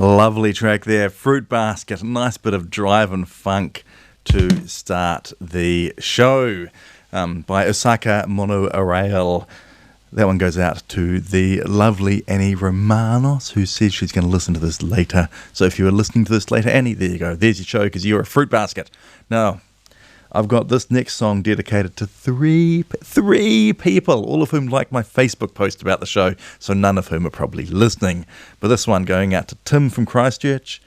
Lovely track there, Fruit Basket. Nice bit of drive and funk to start the show by Osaka Mono Arail. That one goes out to the lovely Annie Romanos, who says she's going to listen to this later. So if you are listening to this later, Annie, there you go. There's your show because you're a fruit basket. Now, I've got this next song dedicated to three people, all of whom like my Facebook post about the show, so none of whom are probably listening. But this one going out to Tim from Christchurch,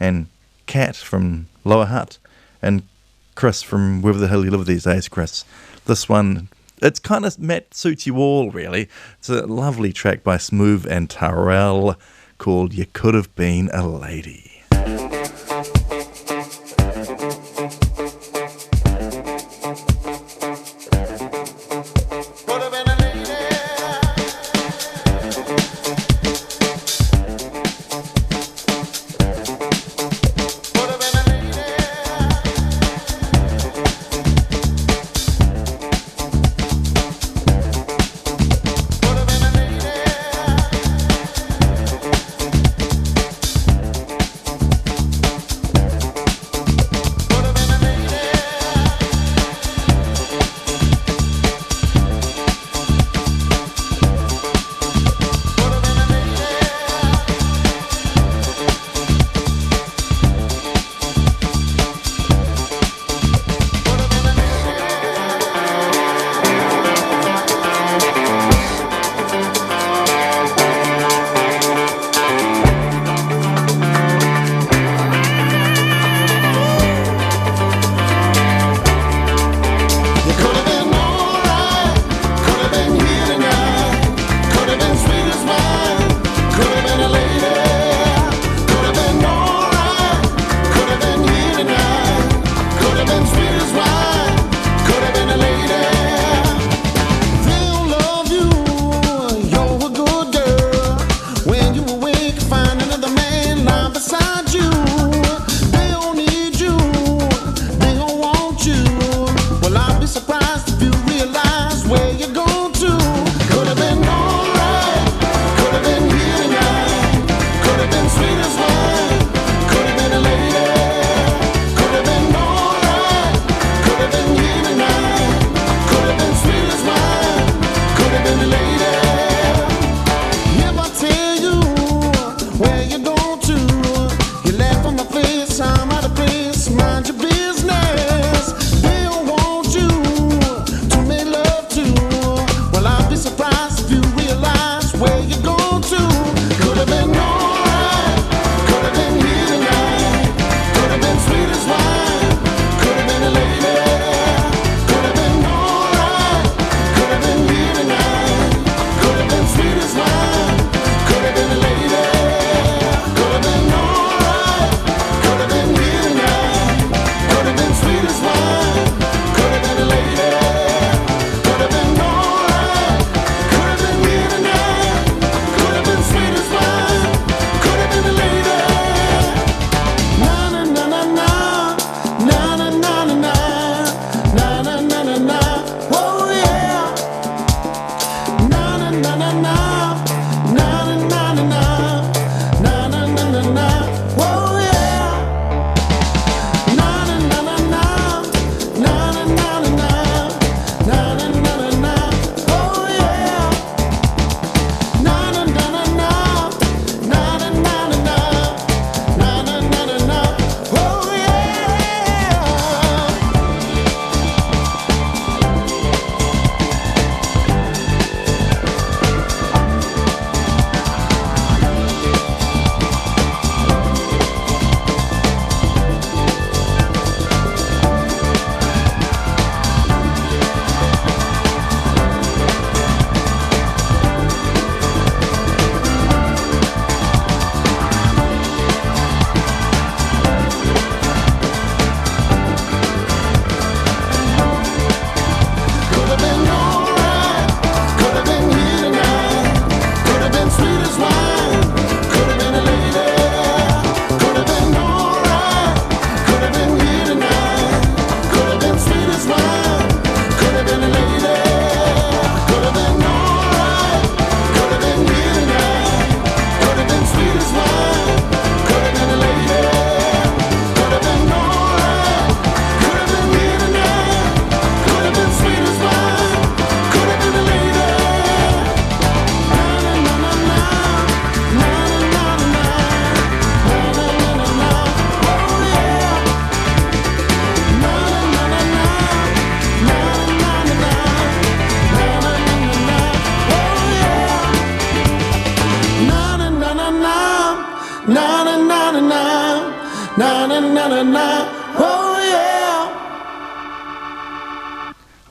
and Kat from Lower Hutt, and Chris from wherever the hell you live these days, Chris. This one, it's kind of suits you all, really. It's a lovely track by Smooth and Tyrell called You Could Have Been a Lady.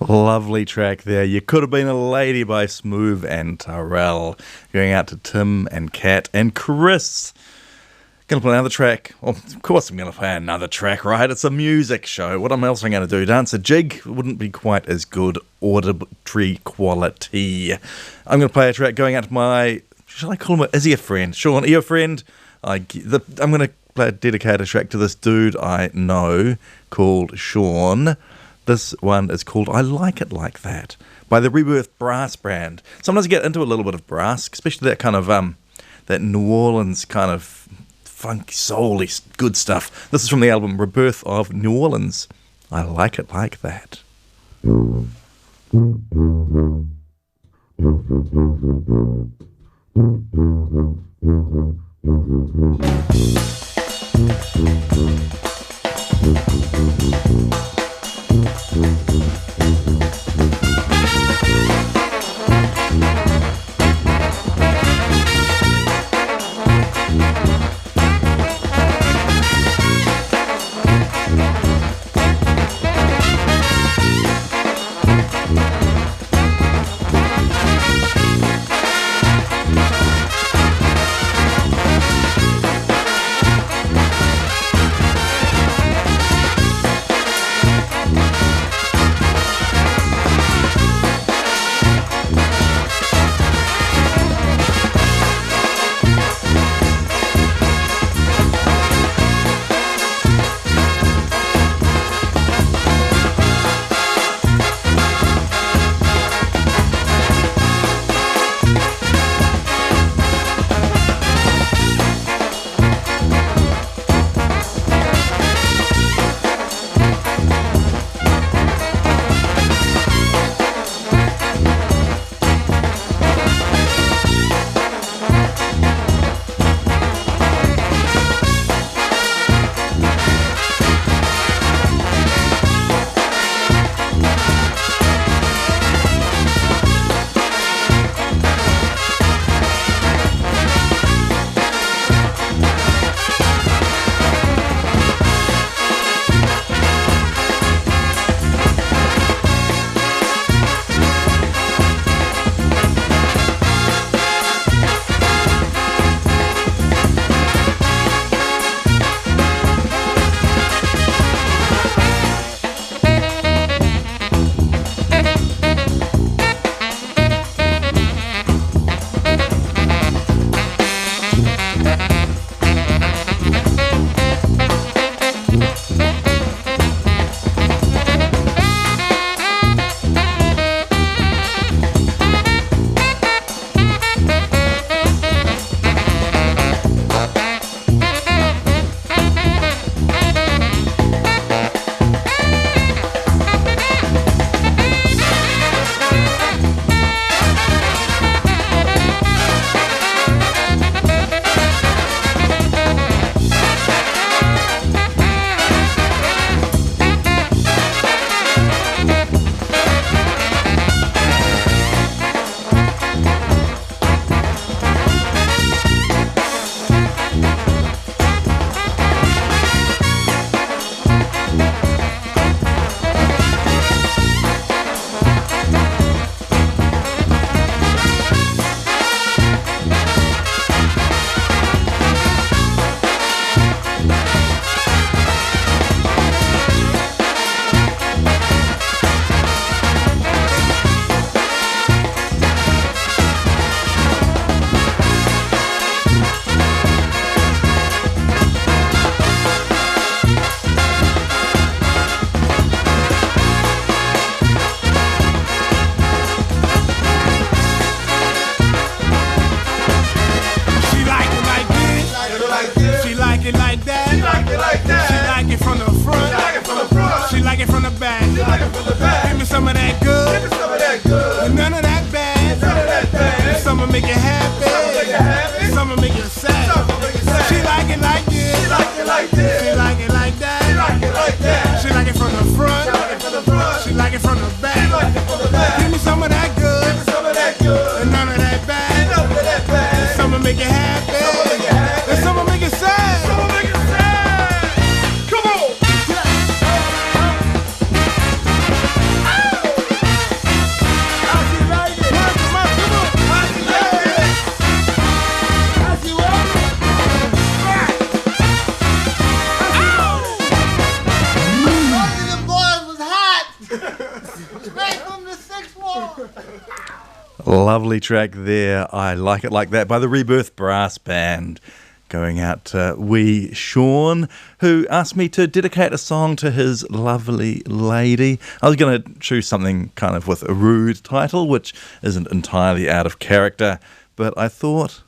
Lovely track there. You Could Have Been a Lady by Smooth and Terrell. Going out to Tim and Kat and Chris. Going to play another track. Well, of course I'm going to play another track, right? It's a music show. What else am I going to do? Dance a jig? Wouldn't be quite as good auditory quality. I'm going to play a track going out to my, shall I call him is he a friend? Sean, are you a friend? I'm going to play a dedicated track to this dude I know called Sean. This one is called I Like It Like That by the Rebirth Brass brand. Sometimes I get into a little bit of brass, especially that kind of that New Orleans kind of funky, soul-y good stuff. This is from the album Rebirth of New Orleans. I Like It Like That. Make it happy. And some will make it sad. Come on. Lovely track there. I Like It Like That by the Rebirth Brass Band. Going out to wee Sean, who asked me to dedicate a song to his lovely lady. I was going to choose something kind of with a rude title, which isn't entirely out of character, but I thought,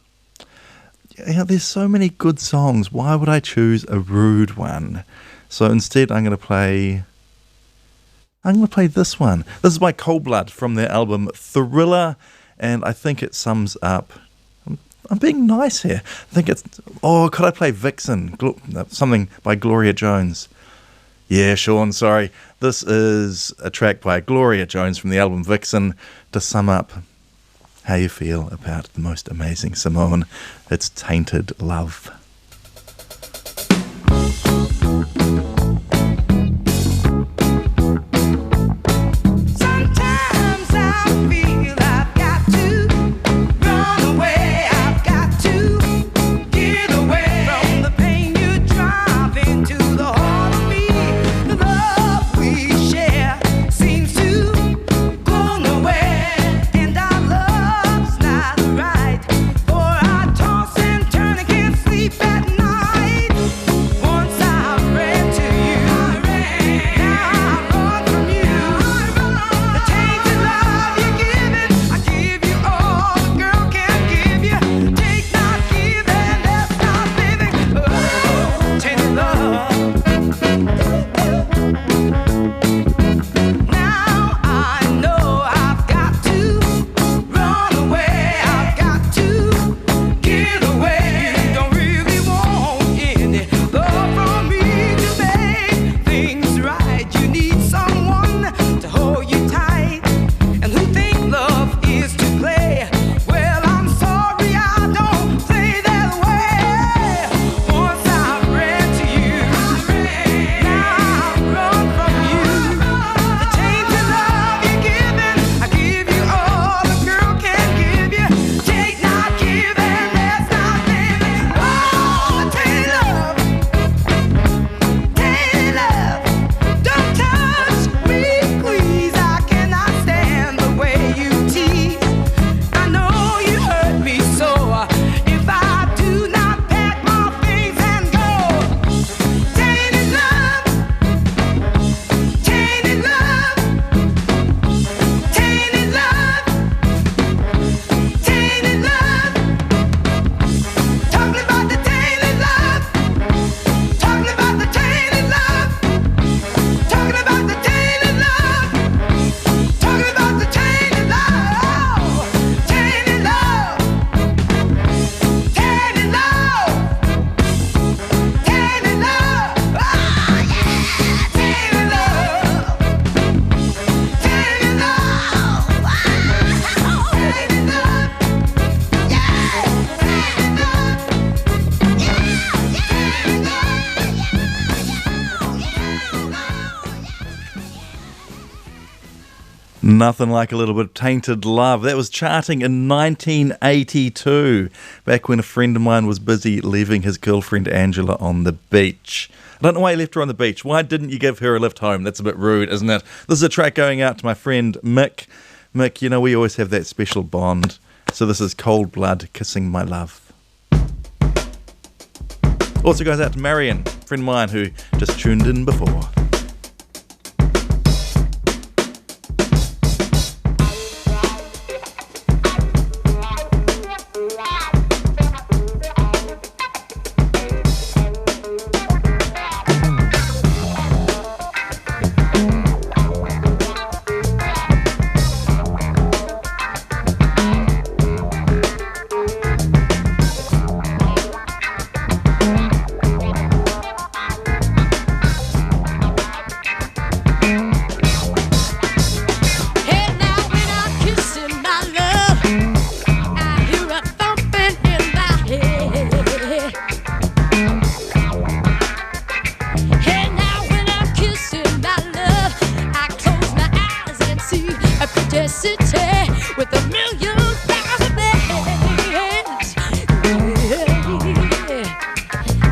there's so many good songs. Why would I choose a rude one? So instead, I'm going to play this one. This is by Cold Blood from their album Thriller, and I think it sums up. I'm being nice here. I think it's... Oh, could I play Vixen? Something by Gloria Jones. Yeah, Sean, sorry. This is a track by Gloria Jones from the album Vixen to sum up how you feel about the most amazing Simone. It's Tainted Love. Sometimes I feel I've got to run away. I've got to get away from the pain you drive into the heart of me. The love we share seems to go nowhere, and our love's not right. For I toss and turn and can't sleep at night. Once I ran to you, now I run from you. The tainted love you're giving, I give you all a girl can give you. Take not give and that's not living. Oh, tainted love. Now I know I've got to run away. I've got to get away. You don't really want any love from me to make things right. You need someone to hold you tight and who think love is to play. Well, I'm sorry I don't play that way. Once I ran to you, now I run from you. The tainted love you're giving, I give you all a girl can give you. Take not give and that's not living. Oh, tainted love, tainted love. Don't touch me, please. I cannot stand the way you tease. I know you hurt me so. If I do not pack my things and go, tainted love, tainted love, tainted love, tainted love. Talking about the tainted love, talking about the tainted love, talking about the tainted love, talking about the tainted love, tainted love, tainted love, tainted love. Oh yeah, tainted love, tainted love, tainted love, yeah, tainted love, Nothing like a little bit of Tainted Love. That was charting in 1982, back when a friend of mine was busy leaving his girlfriend Angela on the beach. I don't know why he left her on the beach. Why didn't you give her a lift home? That's a bit rude, isn't it? This is a track going out to my friend Mick. Mick, you know we always have that special bond. So this is Cold Blood, Kissing My Love. Also goes out to Marion, a friend of mine who just tuned in before. Hey now when I'm kissing my love, I hear a thumping in my head. Hey now when I'm kissing my love, I close my eyes and see a pretty city with a million thousand beds.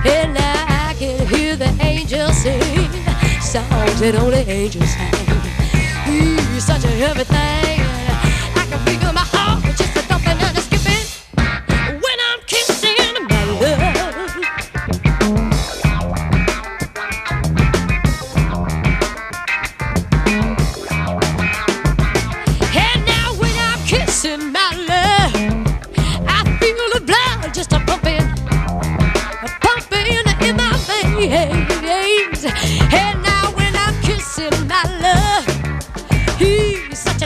Hey now I can hear the angels sing songs that only angels sing. You're such a heavy thing. I can figure my heart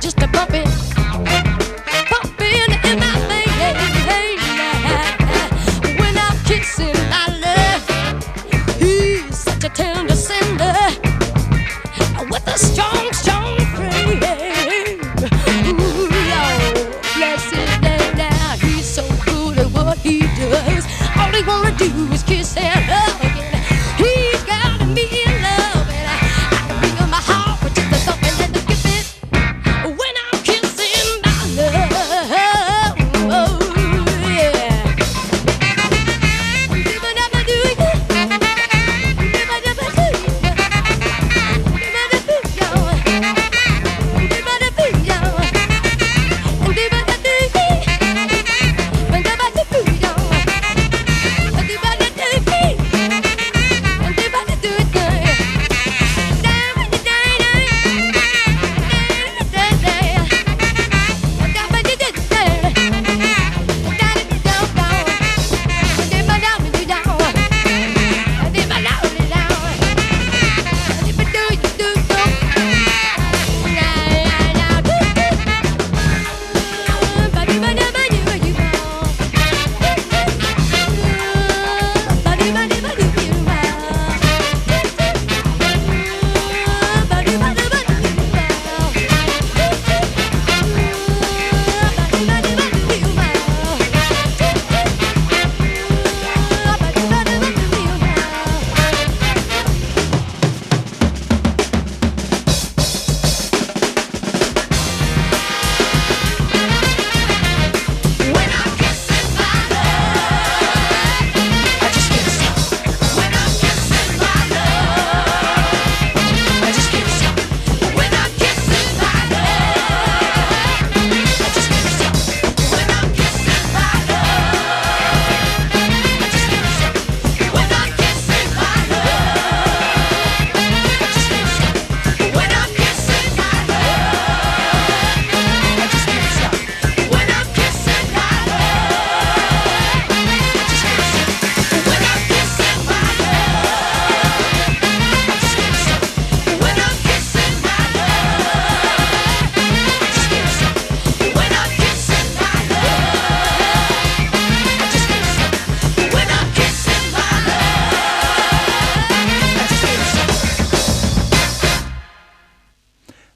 Just a bumping, pumping in my veins. When I'm kissing my love, he's such a tender sender with a strong, strong frame. Ooh, Lord, bless his name now. He's so good at what he does. All he wanna do is kiss and hug. He's got me in love, and I can feel my heart with just a thumping and the skipping. When I'm kissing my love, oh yeah.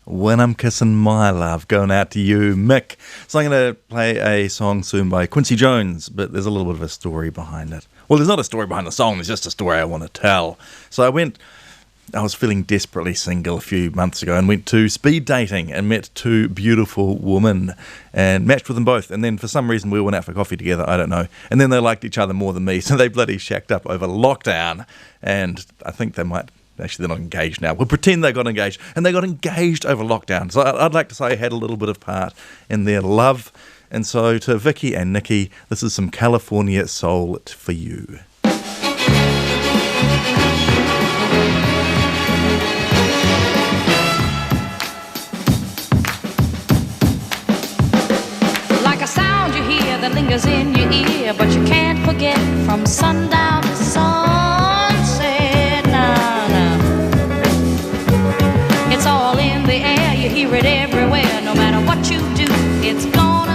When I'm Kissing My Love, going out to you, Mick. So I'm going to play a song soon by Quincy Jones, but there's a little bit of a story behind it. Well, there's not a story behind the song, there's just a story I want to tell. So I was feeling desperately single a few months ago and went to speed dating and met two beautiful women and matched with them both. And then for some reason we went out for coffee together, I don't know. And then they liked each other more than me, so they bloody shacked up over lockdown. And I think they might... Actually, they're not engaged now. We'll pretend they got engaged. And they got engaged over lockdown. So I'd like to say I had a little bit of part in their love. And so to Vicky and Nikki, this is some California Soul for you. Like a sound you hear that lingers in your ear, but you can't forget from sundown to sunset. Nah, nah. It's all in the air, you hear it everywhere. No matter what you do, it's gonna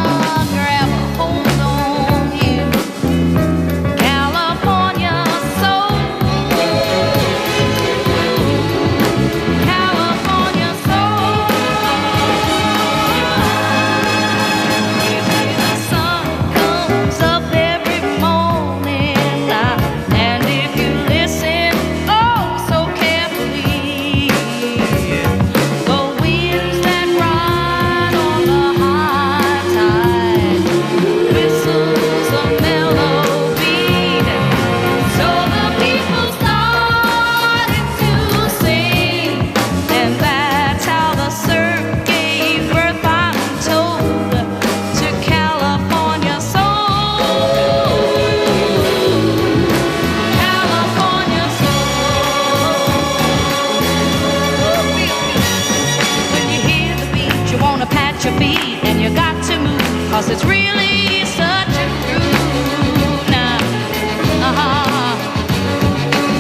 grab a hold on you. California soul, California soul. The sun comes up every morning, and if you listen, oh, so carefully, the winds that ride on the high tide whistles a melody. So the people started to sing, and that's how the surf gave birth, I'm told, to California soul. California soul. When you hear the beat, you wanna pat your feet, and you got to move, 'cause it's really such a groove now.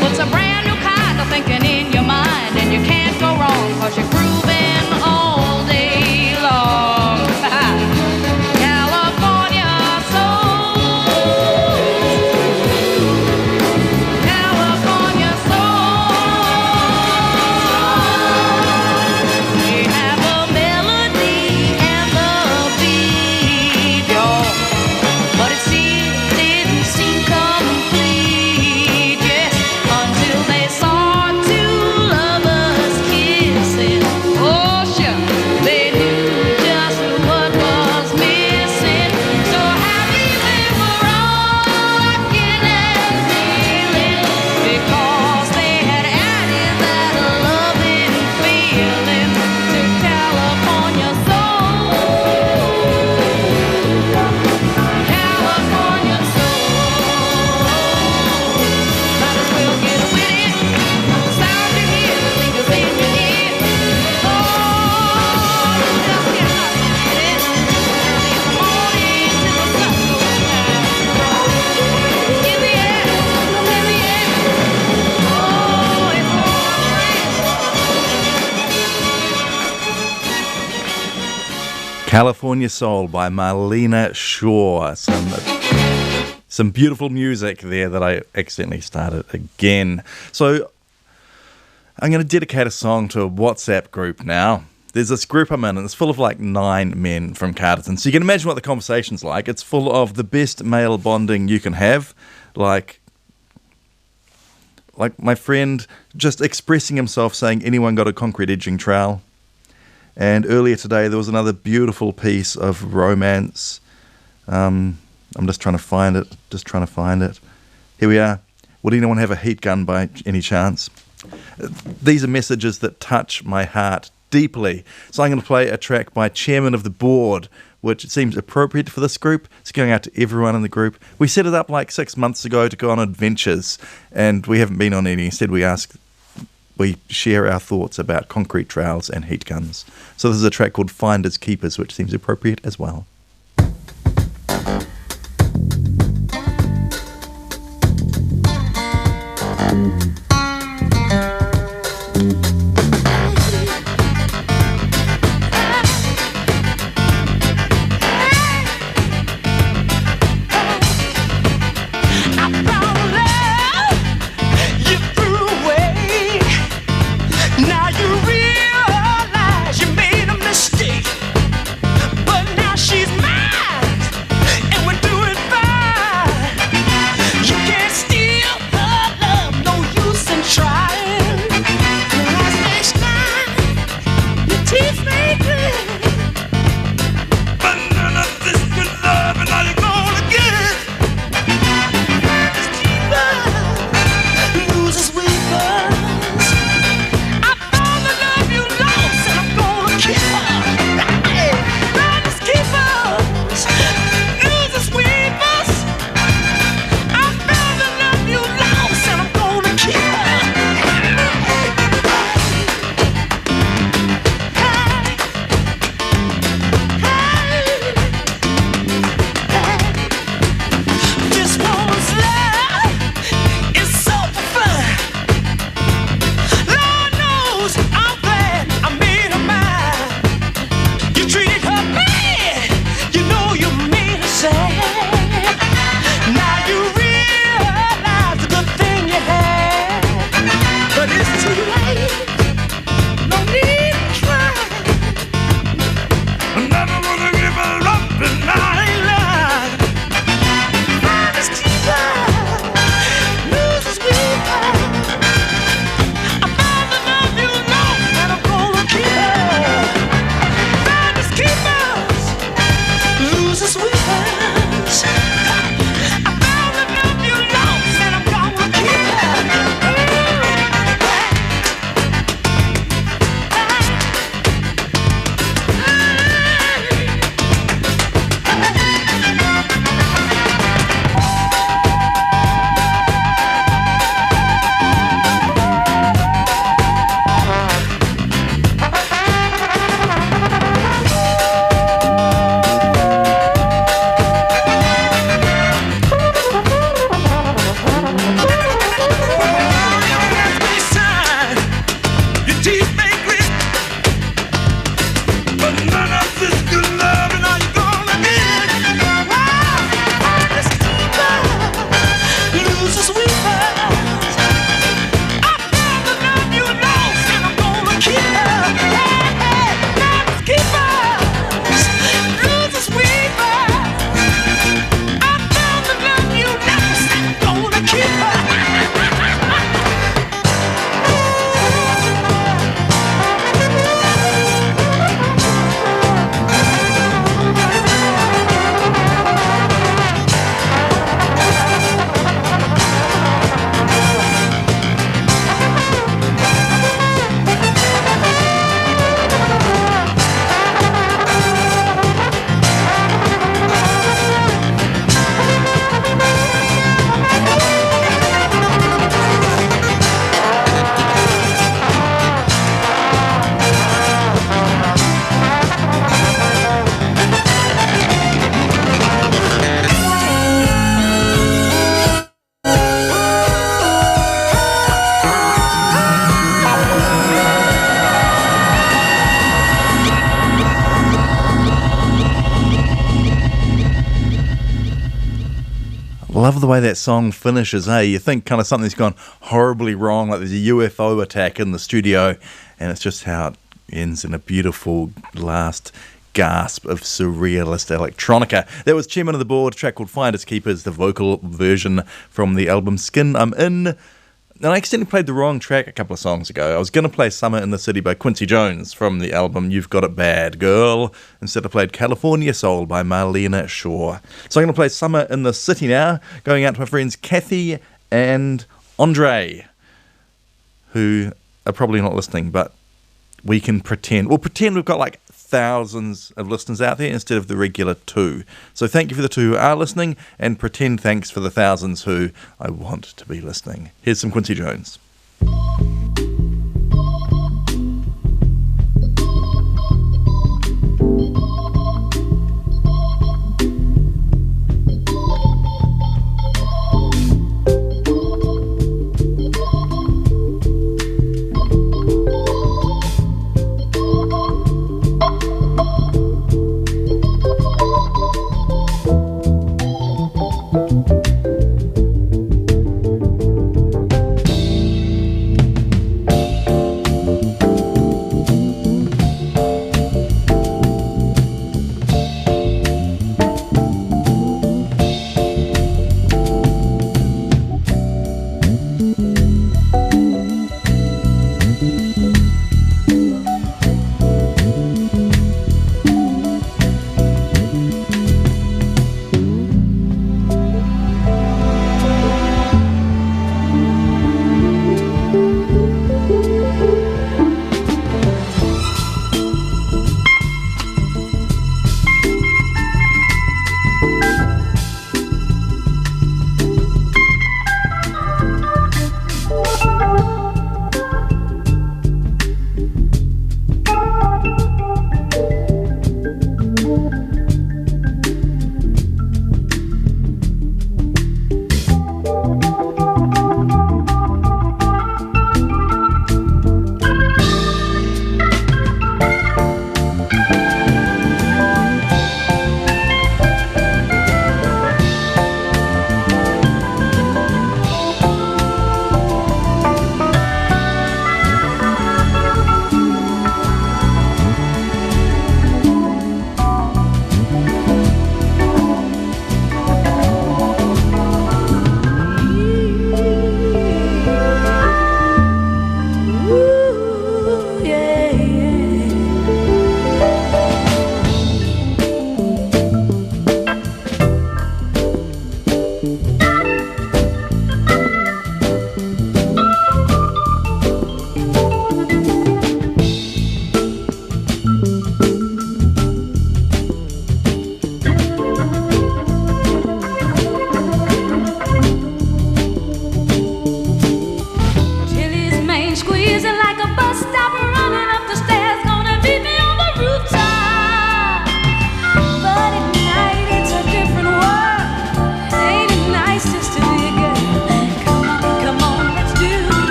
Puts a brand new kind of thinking in your mind, and you can't go wrong, 'cause you're grooving all day long. California soul, California soul. We have a melody and the beat, y'all, but it didn't seem complete, yes, until they saw two lovers kissing. Oh, sure, they knew just what was missing. So happy they were rocking and feeling, because they had added that loving feeling to California soul. California soul. Might as well get with it. The sound you hear, the fingers in your ear. Oh, just get up with it. Early in the morning till the sun goes down. In the air, in the air. Oh, it's pouring. California Soul by Marlena Shaw. Some beautiful music there that I accidentally started again. So I'm going to dedicate a song to a WhatsApp group now. There's this group I'm in, and it's full of like 9 men from Carterton. So you can imagine what the conversation's like. It's full of the best male bonding you can have, like my friend just expressing himself, saying, anyone got a concrete edging trowel? And earlier today, there was another beautiful piece of romance. I'm just trying to find it. Here we are. Would anyone have a heat gun by any chance? These are messages that touch my heart deeply. So I'm going to play a track by Chairman of the Board, which seems appropriate for this group. It's going out to everyone in the group. We set it up like 6 months ago to go on adventures, and we haven't been on any. Instead, we share our thoughts about concrete trowels and heat guns. So this is a track called Finders Keepers, which seems appropriate as well. You can't steal her love, no use Love the way that song finishes, eh? You think kind of something's gone horribly wrong, like there's a UFO attack in the studio, and it's just how it ends in a beautiful last gasp of surrealist electronica. That was Chairman of the Board, a track called Finders Keepers, the vocal version from the album Skin I'm In. And I accidentally played the wrong track a couple of songs ago. I was going to play Summer in the City by Quincy Jones from the album You've Got It Bad, Girl. Instead I played California Soul by Marlena Shaw. So I'm going to play Summer in the City now, going out to my friends Kathy and Andre, who are probably not listening, but we can pretend. We'll pretend we've got like thousands of listeners out there instead of the regular 2. So thank you for the 2 who are listening, and pretend thanks for the thousands who I want to be listening. Here's some Quincy Jones.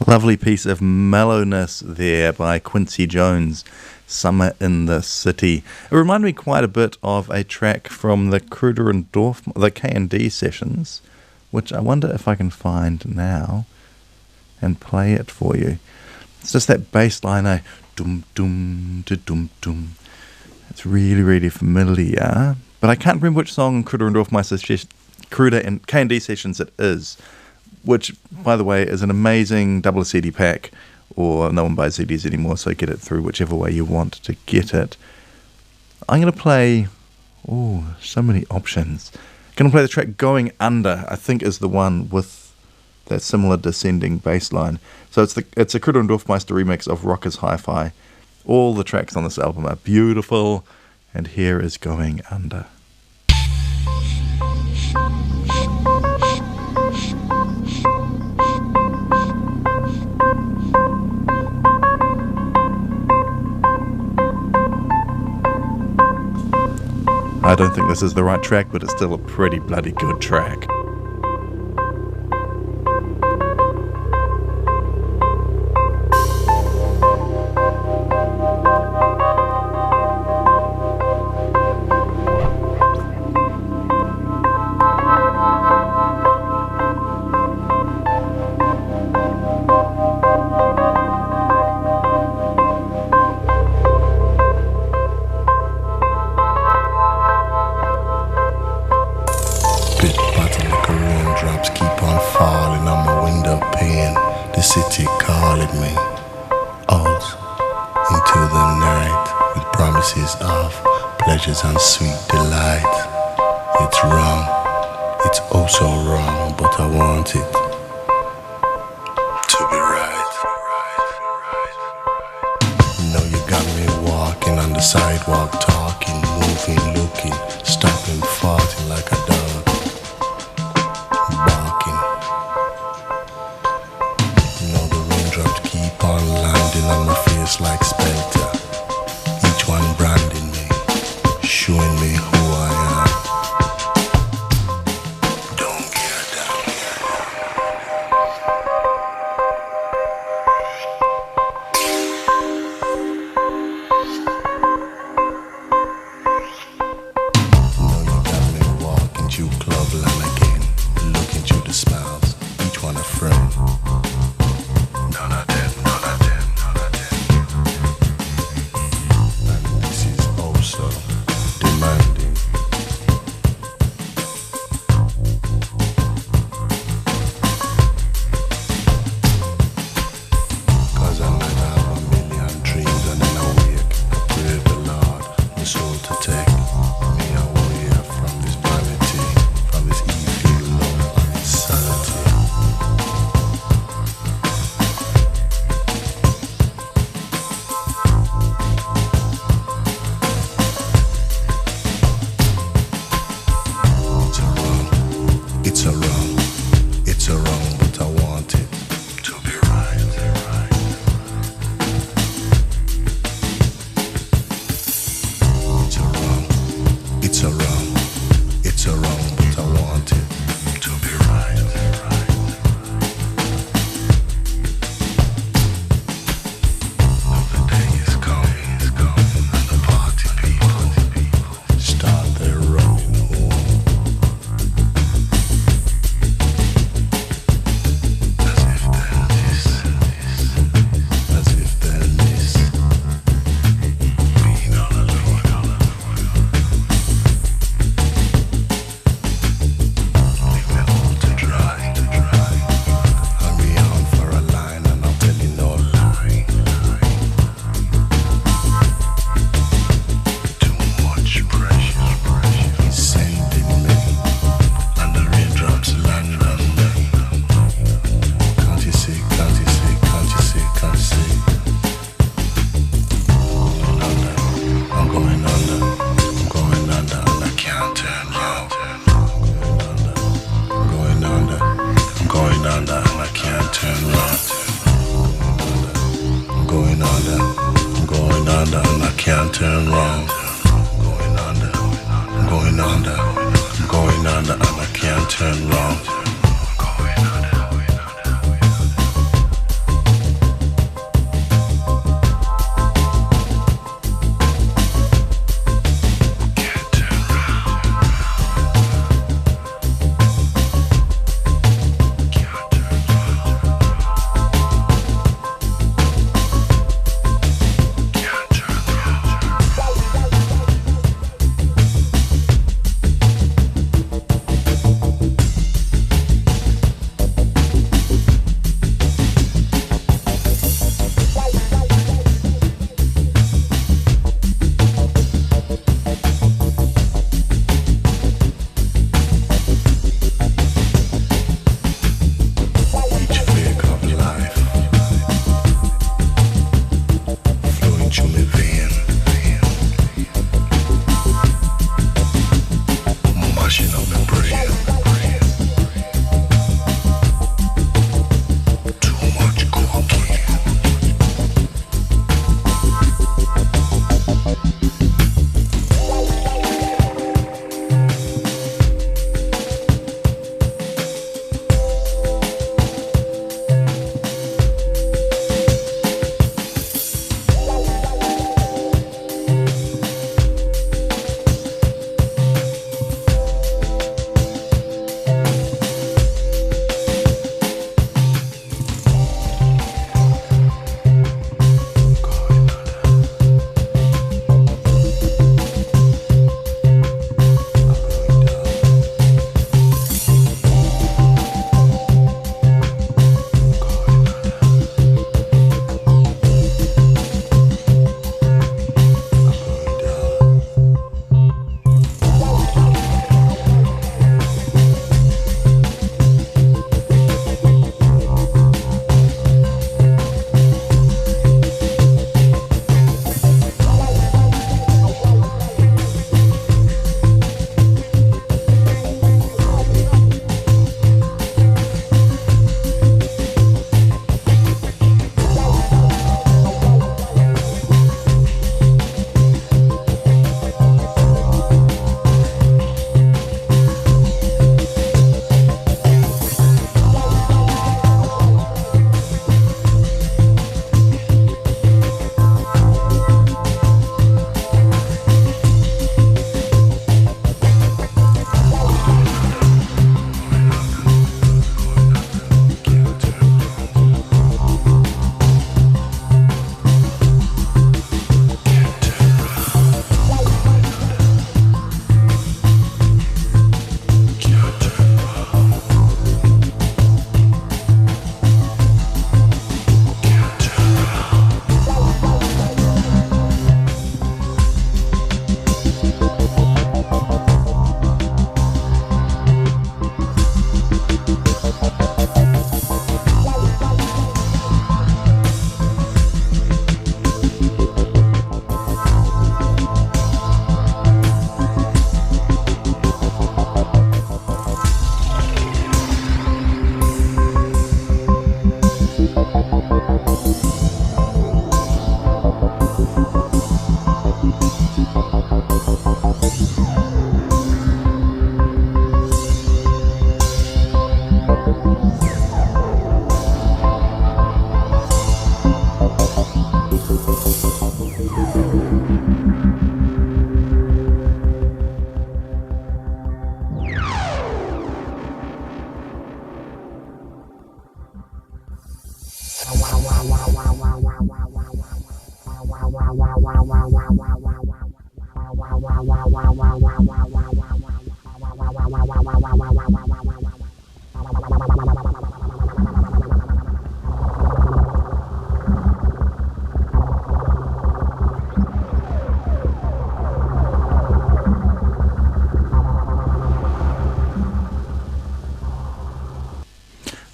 Lovely piece of mellowness there by Quincy Jones. Summer in the City. It reminded me quite a bit of a track from the Kruder and Dorf, the K&D sessions, which I wonder if I can find now and play it for you. It's just that bass line, dum dum da dum dum. It's really, really familiar, but I can't remember which song Kruder and Dorfmeister Kruder and K&D sessions it is, which, by the way, is an amazing double CD pack, or no one buys CDs anymore, so get it through whichever way you want to get it. I'm going to play, so many options. I'm going to play the track Going Under, I think is the one with that similar descending bass line. So it's a Kruder and Dorfmeister remix of Rockers Hi-Fi. All the tracks on this album are beautiful, and here is Going Under. I don't think this is the right track, but it's still a pretty bloody good track. And sweet delight. It's wrong, it's oh so wrong, but I want it to be right. You know you got me walking on the sidewalk, talking, moving, looking, stopping, farting like a dog, barking. You know the raindrops keep on landing on my face like spelter, each one branding me, showing me who I am. Don't get down. You know you got me walking through clubland again, looking through the smiles, each one a friend. None of them, none of them, none of them. And this is also demanding. Cause I might have a million dreams and then I wake, I pray the Lord, my soul to take me away from this vanity, from this evil love and insanity. It's a wrong, it's a wrong, but I want it to be right. It's a wrong, it's a wrong, it's a wrong, but I want it to be right. Now the day is coming, and the party people start their running home. As if they'll miss being all alone. Leave me all to dry. Hurry on for a line and I'll tell you no lie. Too much pressure is sending me, and the raindrops land on me. Can't you see, can't you see, can't you see, can't you see? I'm going under, I'm going under, and I can't turn round. I'm going under, I'm going under, and I can't turn round. I'm going under, I'm going under, and I can't turn round. I'm going under, I'm going under, I'm going under, and I can't turn round.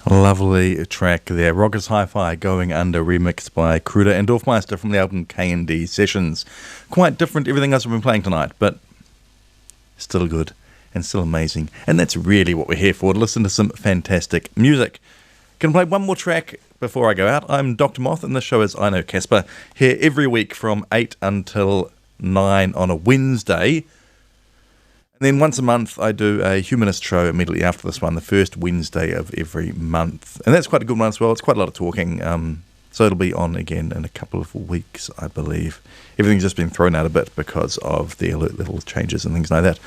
Lovely track there. Rockers Hi-Fi Going Under, remixed by Kruder and Dorfmeister from the album K&D Sessions. Quite different to everything else we've been playing tonight, but still good and still amazing. And that's really what we're here for, to listen to some fantastic music. Can I play one more track before I go out? I'm Dr. Moth, and this show is I Know Casper, here every week from 8 until 9 on a Wednesday. And then once a month, I do a humanist show immediately after this one, the first Wednesday of every month. And that's quite a good one as well. It's quite a lot of talking. So it'll be on again in a couple of weeks, I believe. Everything's just been thrown out a bit because of the alert level changes and things like that.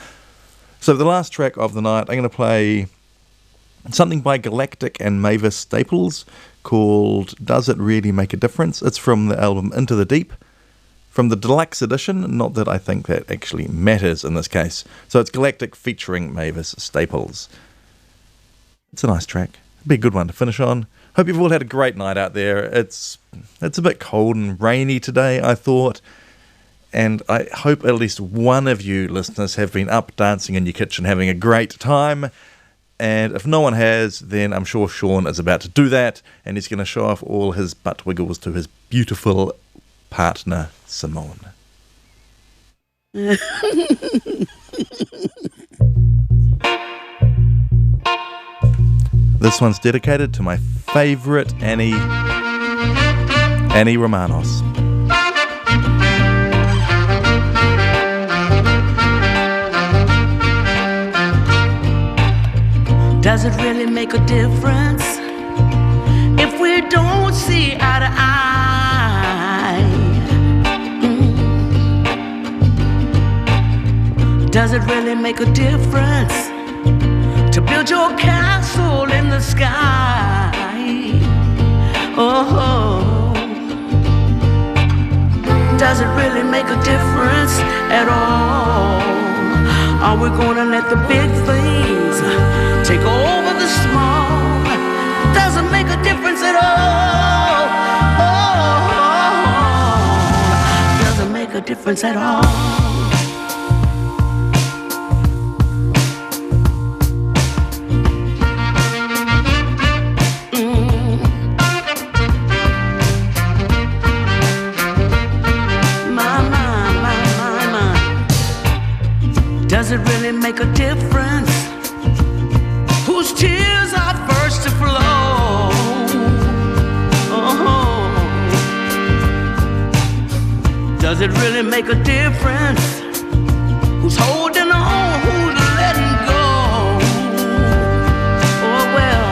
So the last track of the night, I'm going to play something by Galactic and Mavis Staples called Does It Really Make a Difference? It's from the album Into the Deep, from the deluxe edition, not that I think that actually matters in this case. So it's Galactic featuring Mavis Staples. It's a nice track. Be a good one to finish on. Hope you've all had a great night out there. It's a bit cold and rainy today, I thought. And I hope at least one of you listeners have been up dancing in your kitchen having a great time. And if no one has, then I'm sure Sean is about to do that. And he's going to show off all his butt wiggles to his beautiful partner, Simone. This one's dedicated to my favourite Annie Romanos. Does it really make a difference if we don't see eye to eye? Does it really make a difference to build your castle in the sky? Oh, does it really make a difference at all? Are we gonna let the big things take over the small? Doesn't make a difference at all. Oh, doesn't make a difference at all. Does it really make a difference whose tears are first to flow? Oh, does it really make a difference who's holding on, who's letting go? Oh well,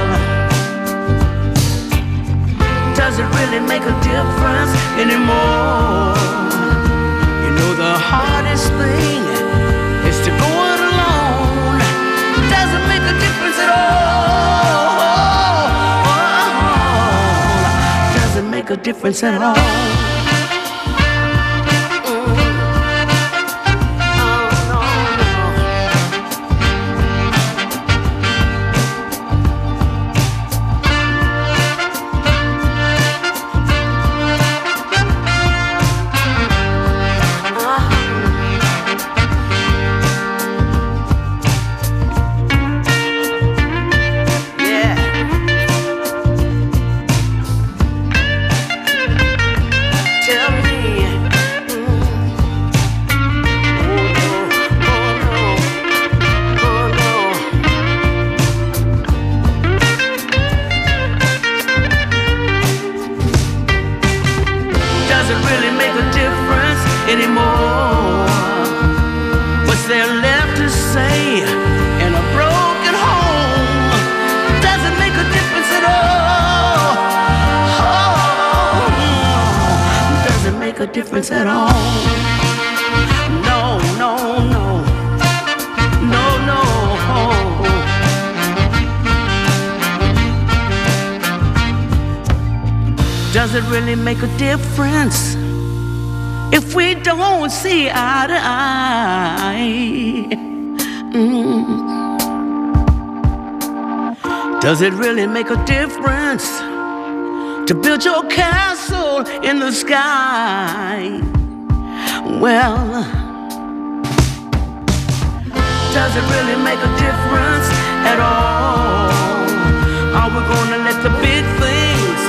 does it really make a difference anymore? You know the hardest thing is to go it alone. Doesn't make a difference at all. Doesn't make a difference at all. a difference at all. No, no, no. No, no. Does it really make a difference if we don't see eye to eye? Does it really make a difference to build your castle in the sky? Well, does it really make a difference at all? Are we gonna let the big things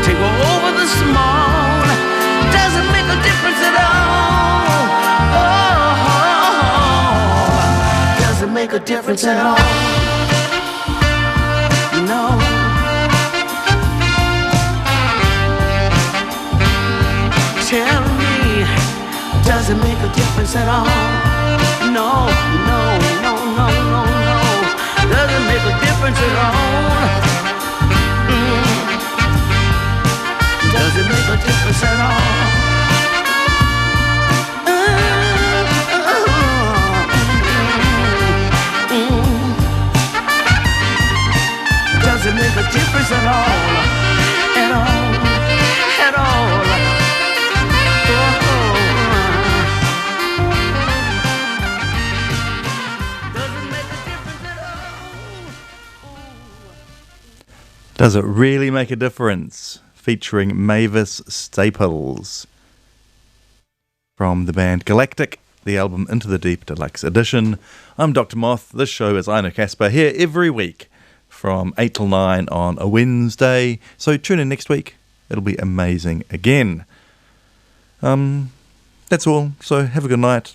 take over the small? Does it make a difference at all? Oh, does it make a difference at all? No. Tell me, does it make a difference at all? No, no, no, no, no, no. Does it make a difference at all? Does it make a difference at all? Does it make a difference at all? At all? At all? Does it really make a difference? Featuring Mavis Staples from the band Galactic, the album Into the Deep Deluxe Edition. I'm Dr. Moth. This show is I Know Casper, here every week from 8 till 9 on a Wednesday. So tune in next week. It'll be amazing again. That's all. So have a good night.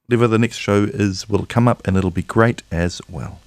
Whatever the next show is will come up and it'll be great as well.